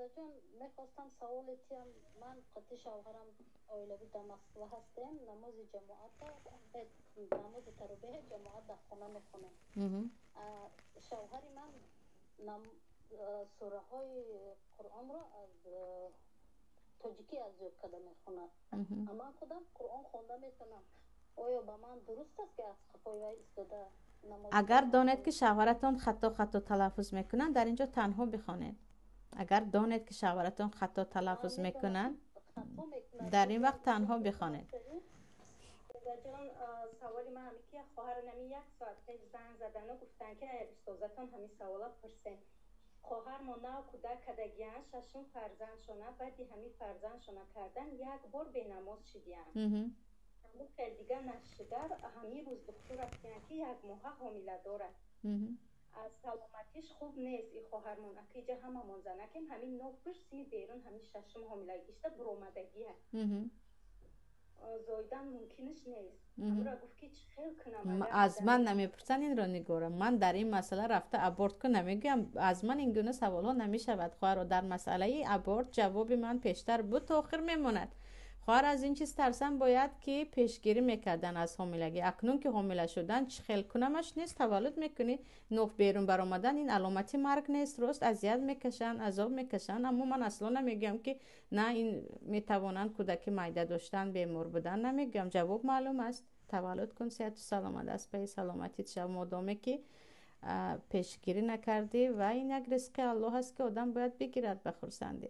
دادا جان میخواستم سوال تیم من قطع شوهرم اویلوی در مسئله هستیم نماز جماعت نماز تراویح جماعت در خانه میخونه شوهر من سوره های قرآن را از تاجیکی از یاد کرده میخونه اما خودم قرآن خونده میتونم آیا به من درست است که از خطای وی ایستاده نماز اگر دانید که شوهرتان خطا تلفظ میکنن در اینجا تنها بخوانید. اگر دانید که شوهرتان خطا تلفظ میکنن در این وقت تنها بخوانید. جان سوالی من همی که خواهر نمی یک ساعت پیش زنگ زدن و گفتن که استازتان همین سوالا پرسین خواهر ما نو کودک کدگیان ششم فرزند شونه بعدی همین فرزند شونه کردن یک بار به نماز شدیان همون خیلی دیگه نشده همین روز دکتر رفتن که یک ماه حامله داره از سلامتیش خوب نیست این خواهر من اکیجا همه منزنه که همین نو برسی بیرون همین ششم حاملگیشته برآمدگیه زایدن ممکنش نیست امرا گفت که خیلی کنم از من نمیپرسن این را نگارم من در این مسئله رفته ابورت کنم نمیگم از من این گونه سوال ها نمیشود خواهر در مسئله ابورت جواب من پیشتر بود تا آخر میموند خواهر از این چیز ترسم باید که پیشگیری میکردن از حاملگی اکنون که حامله شدن چه خیل کنمش نیست تولد میکنی نوف بیرون برآمدن این علامتی مرگ نیست راست اذیت میکشن عذاب میکشن اما من اصلا نمیگم که نه این میتوانند کودک معده داشتن بیمار بودن نمیگم جواب معلوم است تولد کن صحت و سلامت است به سلامتی شو مادامی که پیشگیری نکردی و این یک رزق الله است که آدم باید بگیرد به خرسندی